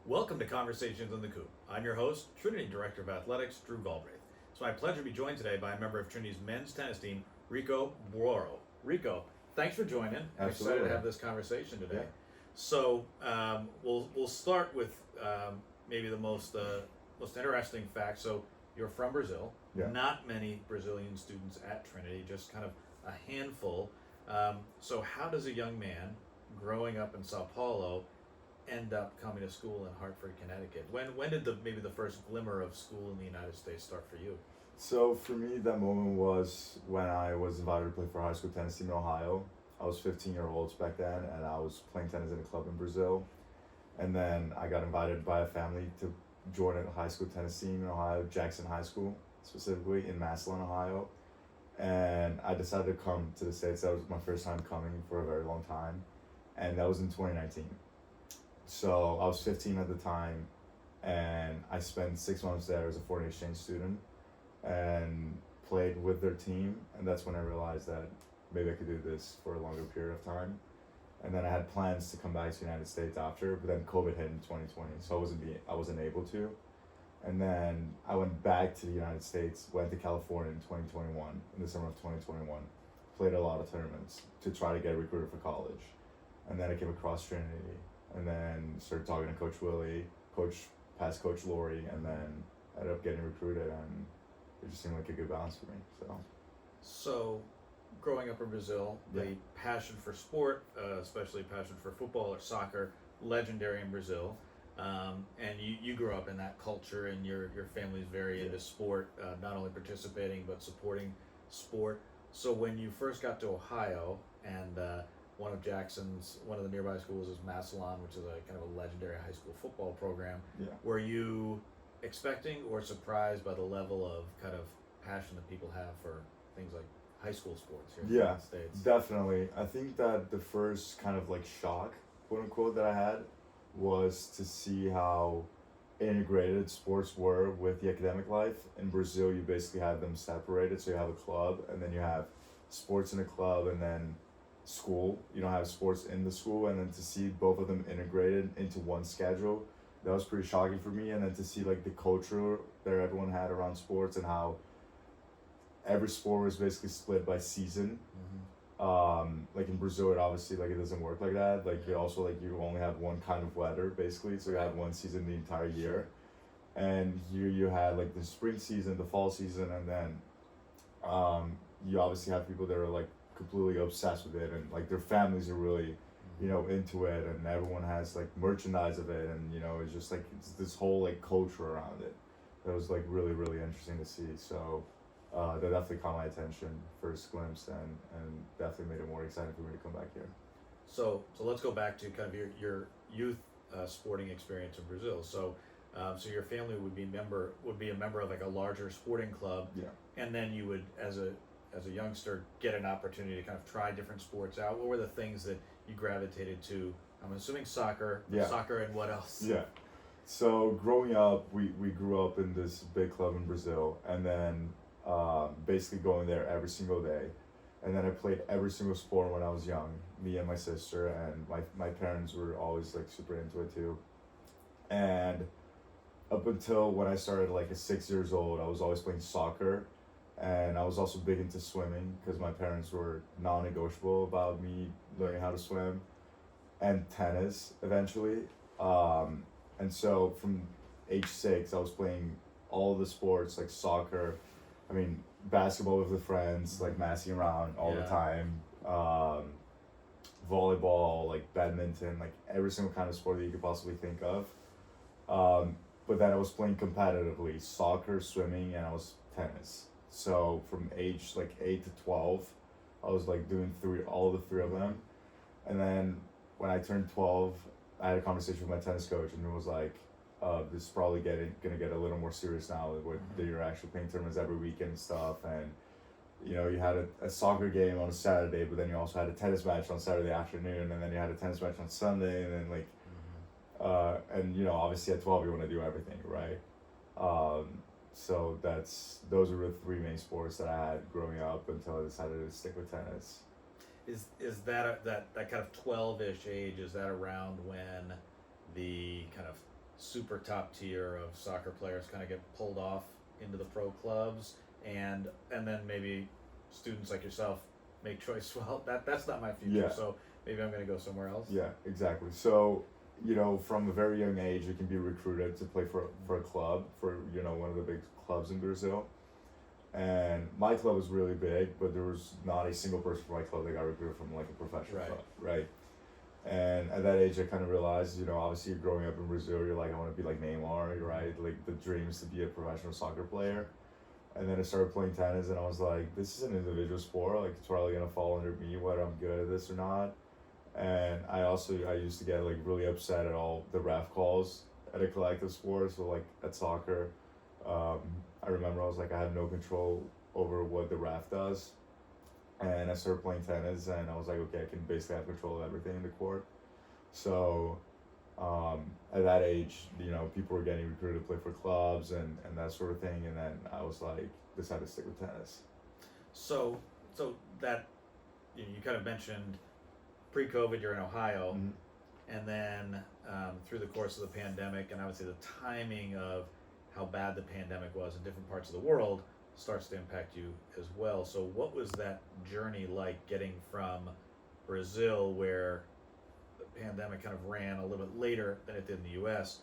Welcome to Conversations in the Coop. I'm your host, Trinity Director of Athletics, Drew Galbraith. It's my pleasure to be joined today by a member of Trinity's men's tennis team, Rico Buoro. Rico, thanks for joining. I'm excited to have this conversation today. Yeah. So we'll start with maybe the most interesting fact. So you're from Brazil. Yeah. Not many Brazilian students at Trinity, just kind of a handful. So how does a young man growing up in Sao Paulo end up coming to school in Hartford, Connecticut? When did maybe the first glimmer of school in the United States start for you? So for me, that moment was when I was invited to play for a high school tennis team in Ohio. I was 15-year-olds back then, and I was playing tennis in a club in Brazil. And then I got invited by a family to join a high school tennis team in Ohio, Jackson High School, specifically in Massillon, Ohio. And I decided to come to the States. That was my first time coming for a very long time. And that was in 2019. So I was 15 at the time, and I spent 6 months there as a foreign exchange student and played with their team. And that's when I realized that maybe I could do this for a longer period of time. And then I had plans to come back to the United States after, but then COVID hit in 2020, so I wasn't able to. And then I went back to the United States, went to California in 2021, in the summer of 2021, played a lot of tournaments to try to get recruited for college. And then I came across Trinity, and then started talking to Coach Willie, past Coach Lori, and then ended up getting recruited, and it just seemed like a good balance for me. So growing up in Brazil, the passion for sport, especially passion for football or soccer, legendary in Brazil. And you grew up in that culture, and your family's very into sport, not only participating but supporting sport. So when you first got to Ohio, and one of the nearby schools is Massillon, which is a kind of a legendary high school football program. Yeah. Were you expecting or surprised by the level of kind of passion that people have for things like high school sports here in the United States? Definitely. I think that the first kind of like shock, quote unquote, that I had was to see how integrated sports were with the academic life. In Brazil, you basically have them separated. So you have a club, and then you have sports in a club, and then school. You don't have sports in the school, and then to see both of them integrated into one schedule, that was pretty shocking for me. And then to see like the culture that everyone had around sports, and how every sport was basically split by season. Like in Brazil, it obviously like it doesn't work like that. Like you only have one kind of weather basically, so you have one season the entire year. And here you had like the spring season, the fall season, and then you obviously have people that are like completely obsessed with it, and like their families are really into it, and everyone has like merchandise of it, and it's just like it's this whole like culture around it that was like really, really interesting to see. So that definitely caught my attention first glimpse, and definitely made it more exciting for me to come back here. So let's go back to kind of your youth sporting experience in Brazil. So your family would be a member of like a larger sporting club. Yeah. And then you would, as a youngster, get an opportunity to kind of try different sports out. What were the things that you gravitated to? I'm assuming soccer. Yeah. Soccer, and what else? Yeah. So growing up, we grew up in this big club in Brazil, and then basically going there every single day. And then I played every single sport when I was young, me and my sister, and my parents were always like super into it too. And up until when I started like at 6 years old, I was always playing soccer. And I was also big into swimming because my parents were non-negotiable about me learning how to swim, and tennis eventually. And so from age 6, I was playing all the sports like soccer, basketball with the friends, like messing around all the time, volleyball, like badminton, like every single kind of sport that you could possibly think of. But then I was playing competitively, soccer, swimming, and I was tennis. So from age like 8 to 12, I was like doing all the three of them. And then when I turned 12, I had a conversation with my tennis coach, and it was like, this is probably gonna get a little more serious now that you're actually playing tournaments every weekend and stuff. And you had a soccer game on a Saturday, but then you also had a tennis match on Saturday afternoon, and then you had a tennis match on Sunday, and then like and obviously at 12 you want to do everything, right? So those are the three main sports that I had growing up until I decided to stick with tennis. Is that that kind of 12-ish age, is that around when the kind of super top tier of soccer players kind of get pulled off into the pro clubs, and then maybe students like yourself make choice. Well, that's not my future, Yeah. so maybe I'm going to go somewhere else. Yeah, exactly. So, from a very young age, you can be recruited to play for a club, for, one of the big clubs in Brazil. And my club was really big, but there was not a single person from my club that got recruited from like a professional Right. club, right? And at that age, I kind of realized, obviously growing up in Brazil, you're like, I want to be like Neymar, right? Like the dream is to be a professional soccer player. And then I started playing tennis, and I was like, this is an individual sport. Like, it's probably gonna fall under me whether I'm good at this or not. And I used to get like really upset at all the ref calls at a collective sport. So like at soccer, I remember I was like, I have no control over what the ref does. And I started playing tennis, and I was like, okay, I can basically have control of everything in the court. So at that age, people were getting recruited to play for clubs and that sort of thing. And then I was like, decided to stick with tennis. So that you kind of mentioned pre-COVID, you're in Ohio, Mm-hmm. and then through the course of the pandemic, and I would say the timing of how bad the pandemic was in different parts of the world starts to impact you as well. So what was that journey like, getting from Brazil, where the pandemic kind of ran a little bit later than it did in the US,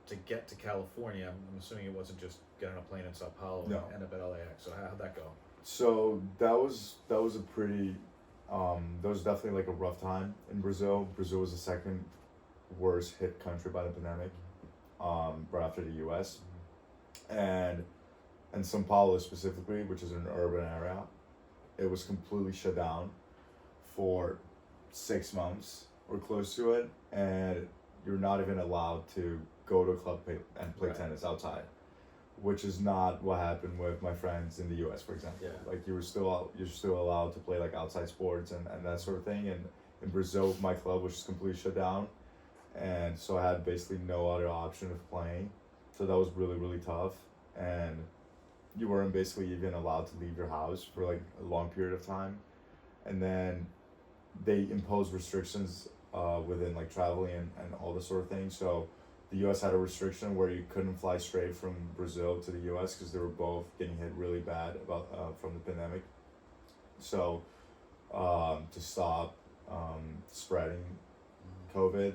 to get to California? I'm assuming it wasn't just get on a plane in Sao Paulo No. and end up at LAX. So how'd that go? So that was a pretty that was definitely like a rough time in Brazil. Brazil was the second worst hit country by the pandemic, right after the US. And São Paulo specifically, which is an urban area, it was completely shut down for 6 months or close to it, and you're not even allowed to go to a club and play Right. tennis outside, which is not what happened with my friends in the US, for example. Yeah. Like you're still allowed to play like outside sports and that sort of thing. And in Brazil, my club was just completely shut down, and so I had basically no other option of playing. So that was really, really tough, and you weren't basically even allowed to leave your house for like a long period of time. And then they imposed restrictions within like traveling and all this sort of thing. So the US had a restriction where you couldn't fly straight from Brazil to the US because they were both getting hit really bad from the pandemic. So to stop spreading COVID,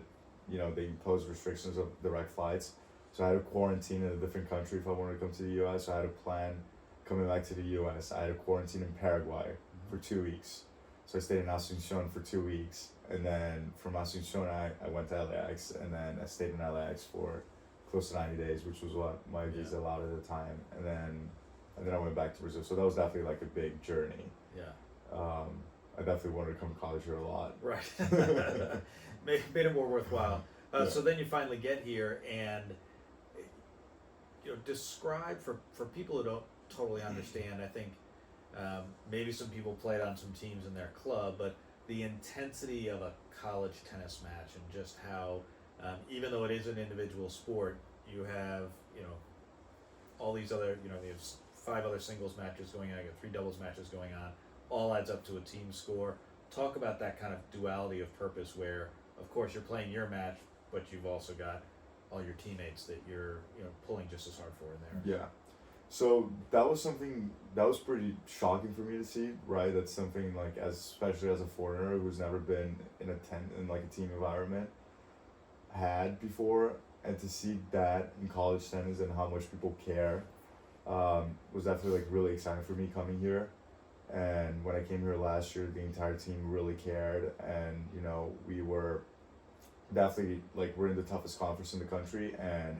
they imposed restrictions of direct flights. So I had to quarantine in a different country if I wanted to come to the US. So I had to plan coming back to the US. I had to quarantine in Paraguay for 2 weeks. So I stayed in Asuncion for 2 weeks. And then from Asuncion, I went to LAX, and then I stayed in LAX for close to 90 days, which was what my visa allowed at the time. And then I went back to Brazil. So that was definitely like a big journey. Yeah. I definitely wanted to come to college here a lot. Right. made it more worthwhile. Yeah. So then you finally get here, and describe for people who don't totally understand. I think maybe some people played on some teams in their club, but the intensity of a college tennis match, and just how even though it is an individual sport, you have all these other you have 5 other singles matches going on, you got 3 doubles matches going on, all adds up to a team score. Talk about that kind of duality of purpose, where of course you're playing your match, but you've also got all your teammates that you're pulling just as hard for in there. Yeah. So that was something that was pretty shocking for me to see, right? That's something like, especially as a foreigner who's never been in like a team environment, had before, and to see that in college tennis and how much people care was definitely like really exciting for me coming here. And when I came here last year, the entire team really cared, and we were definitely like, we're in the toughest conference in the country, and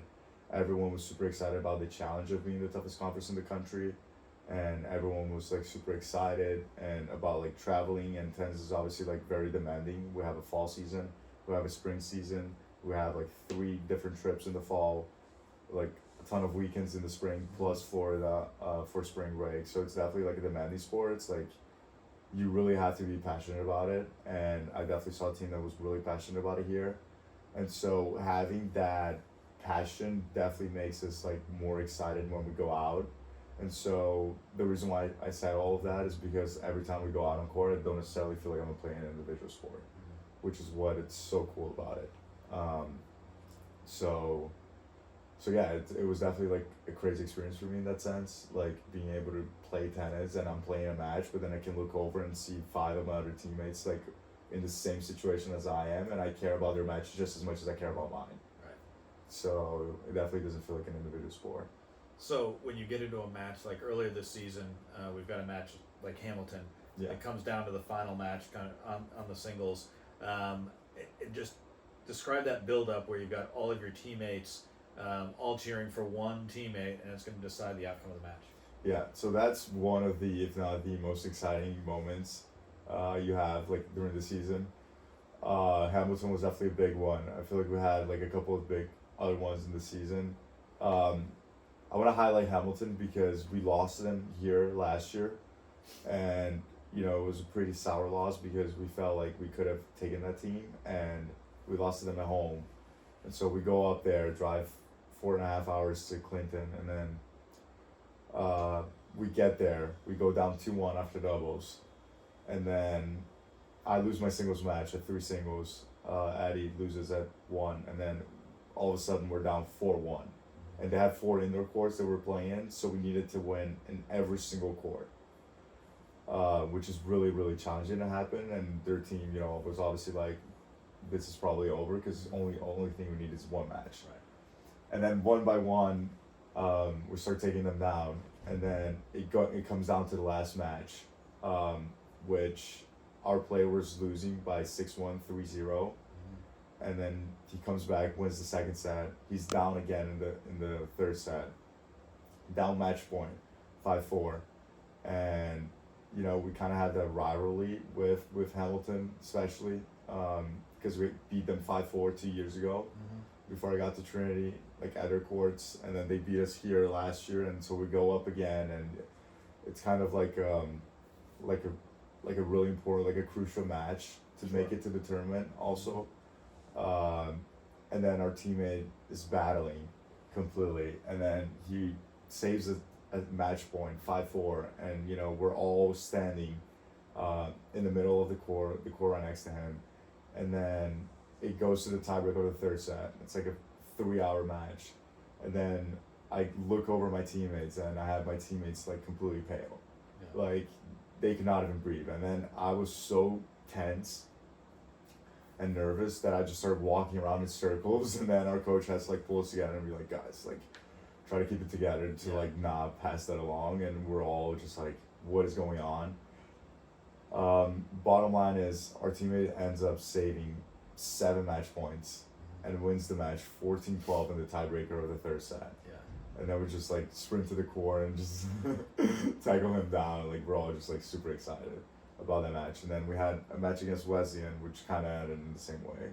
everyone was super excited about the challenge of being the toughest conference in the country, and everyone was like super excited and about like traveling. And tennis is obviously like very demanding. We have a fall season, we have a spring season, we have like 3 different trips in the fall, like a ton of weekends in the spring, plus Florida for spring break. So it's definitely like a demanding sport. It's like you really have to be passionate about it, and I definitely saw a team that was really passionate about it here. And so having that passion definitely makes us like more excited when we go out. And so the reason why I said all of that is because every time we go out on court, I don't necessarily feel like I'm playing an individual sport, which is what it's so cool about it. So so yeah, it was definitely like a crazy experience for me in that sense, like being able to play tennis and I'm playing a match, but then I can look over and see 5 of my other teammates like in the same situation as I am, and I care about their match just as much as I care about mine. Right. So it definitely doesn't feel like an individual sport. So when you get into a match like earlier this season, we've got a match like Hamilton. Yeah. It comes down to the final match, kind of on the singles. Just describe that build up where you've got all of your teammates all cheering for one teammate, and it's going to decide the outcome of the match. Yeah, so that's one of the, if not the most exciting moments you have like during the season. Hamilton was definitely a big one. I feel like we had like a couple of big other ones in the season. I want to highlight Hamilton because we lost to them here last year, and you know it was a pretty sour loss because we felt like we could have taken that team, and we lost to them at home, and so we go up there, drive 4.5 hours to Clinton, and then we get there, we go down 2-1 after doubles, and then I lose my singles match at 3 singles. Addie loses at 1, and then all of a sudden we're down 4-1. And they had 4 indoor courts that we're playing in, so we needed to win in every single court, which is really, really challenging to happen. And their team, you know, was obviously like, this is probably over because only thing we need is one match. Right. And then one by one, we start taking them down, and then it comes down to the last match, which our player was losing by 6-1, 3-0. And then he comes back, wins the second set. He's down again in the third set. Down match point, 5-4, and you know we kind of had that rivalry with Hamilton, especially because we beat them 5-4 2 years ago. Before I got to Trinity, like at their courts, and then they beat us here last year, and so we go up again, and it's kind of like a really important, like a crucial match to make it to the tournament also. And then our teammate is battling completely, and then he saves a match point 5-4, and you know we're all standing in the middle of the court right next to him, and then it goes to the tiebreak of the third set. It's like a 3-hour match, and then I look over my teammates, and I have my teammates like completely pale, like they could not even breathe, and then I was so tense and nervous that I just started walking around in circles, and then our coach has to like pull us together and be like, guys, like try to keep it together to like not pass that along, and we're all just like, what is going on? Bottom line is our teammate ends up saving 7 match points and wins the match 14-12 in the tiebreaker of the third set. And then we just like sprint to the court and just tackle him down. Like we're all just like super excited about that match. And then we had a match against Wesleyan, which kind of ended in the same way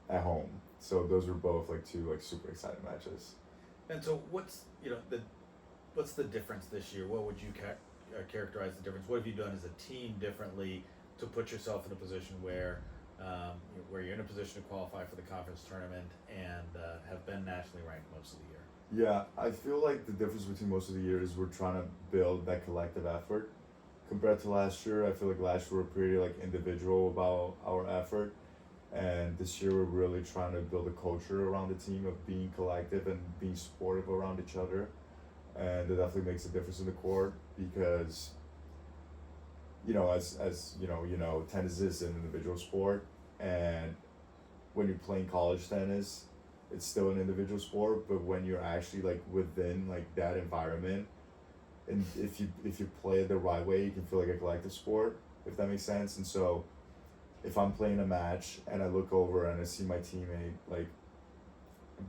at home. So those were both like 2 like super exciting matches. And so what's the difference this year? What would you characterize the difference? What have you done as a team differently to put yourself in a position where you're in a position to qualify for the conference tournament and have been nationally ranked most of the year? Yeah, I feel like the difference between most of the year is we're trying to build that collective effort. Compared to last year, I feel like last year we were pretty like individual about our effort, and this year we're really trying to build a culture around the team of being collective and being supportive around each other, and it definitely makes a difference in the court because, you know, as you know, tennis is an individual sport, and when you're playing college tennis, it's still an individual sport, but when you're actually like within like that environment, and if you play it the right way, you can feel like a collective sport, if that makes sense. And so if I'm playing a match and I look over and I see my teammate like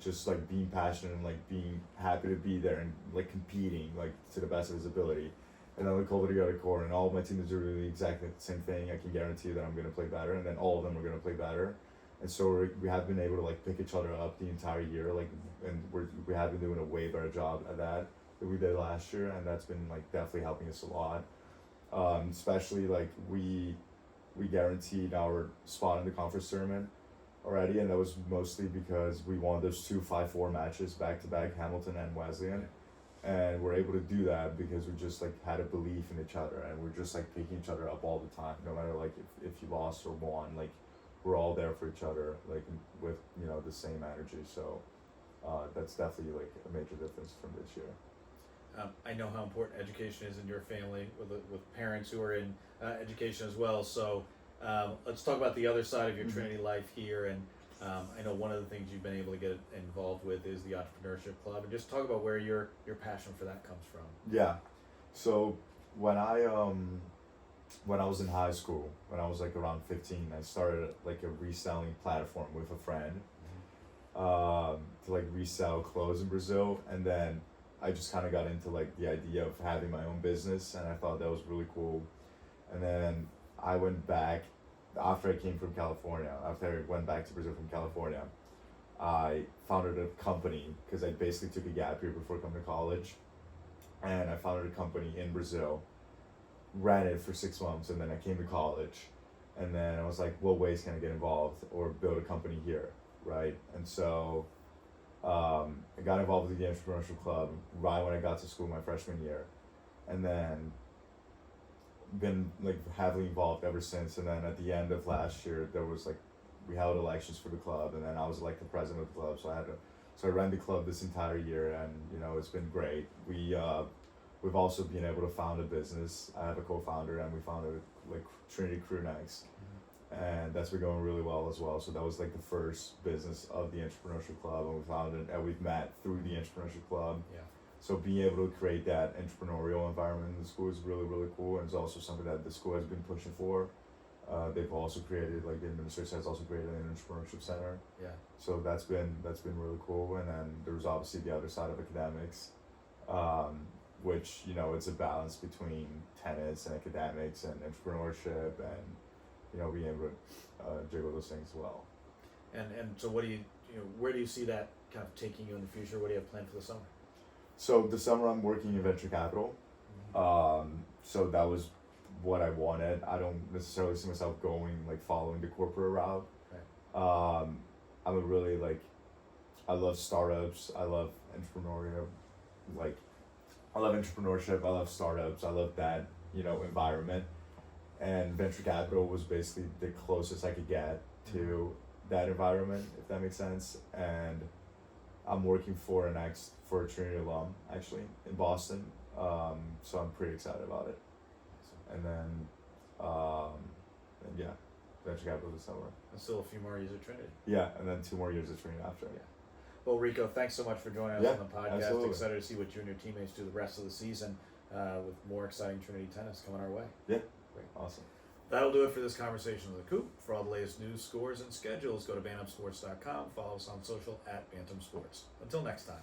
just like being passionate and like being happy to be there and like competing like to the best of his ability, and I look over to the other court and all of my teammates are doing exactly the same thing, I can guarantee that I'm going to play better, and then all of them are going to play better. And so we have been able to like pick each other up the entire year, like, and we have been doing a way better job at that we did last year, and that's been like definitely helping us a lot. Especially like we guaranteed our spot in the conference tournament already, and that was mostly because we won those 2 5-4 matches back to back, Hamilton and Wesleyan, and we're able to do that because we just like had a belief in each other, and we're just like picking each other up all the time, no matter like if you lost or won, like we're all there for each other, like with, you know, the same energy. So that's definitely like a major difference from this year. I know how important education is in your family with parents who are in education as well. So let's talk about the other side of your Trinity life here. And I know one of the things you've been able to get involved with is the entrepreneurship club. And just talk about where your passion for that comes from. Yeah. So when I was in high school, when I was like around 15, I started like a reselling platform with a friend to like resell clothes in Brazil, and then I just kind of got into like the idea of having my own business, and I thought that was really cool. And then I went back after I came from California. After I went back to Brazil from California, I founded a company because I basically took a gap year before coming to college, and I founded a company in Brazil, ran it for 6 months, and then I came to college, and then I was like, what ways can I get involved or build a company here, right? And so I got involved with the entrepreneurship club right when I got to school my freshman year, and then been like heavily involved ever since. And then at the end of last year, there was like, we held elections for the club, and then I was elected president of the club, so I ran the club this entire year, and you know, it's been great. We've also been able to found a business. I have a co-founder, and we founded like Trinity Crew Next, and that's been going really well as well. So that was like the first business of the entrepreneurship club, and we founded, and we've met through the entrepreneurship club. Yeah. So being able to create that entrepreneurial environment in the school is really, really cool, and it's also something that the school has been pushing for. They've also created, like the administration has also created an entrepreneurship center. Yeah. So that's been really cool. And then there's obviously the other side of academics, which, you know, it's a balance between tennis and academics and entrepreneurship, and you know, being able to juggle those things as well. And so what do you know, where do you see that kind of taking you in the future? What do you have planned for the summer? So this summer I'm working in venture capital. So that was what I wanted. I don't necessarily see myself going like following the corporate route. Right. I'm a really like, I love startups. I love entrepreneurial, like I love entrepreneurship. I love startups. I love that, you know, environment. And venture capital was basically the closest I could get to that environment, if that makes sense. And I'm working for a Trinity alum actually in Boston. So I'm pretty excited about it. And then, and yeah, venture capital this summer. And still a few more years at Trinity. Yeah, and then 2 more years at Trinity after. Yeah. Well, Rico, thanks so much for joining us Yeah, on the podcast. absolutely. Excited to see what you and your teammates do the rest of the season with more exciting Trinity tennis coming our way. Yeah, Great. Awesome. That'll do it for this conversation with the Coop. For all the latest news, scores, and schedules, go to bantamsports.com. Follow us on social at Bantam Sports. Until next time.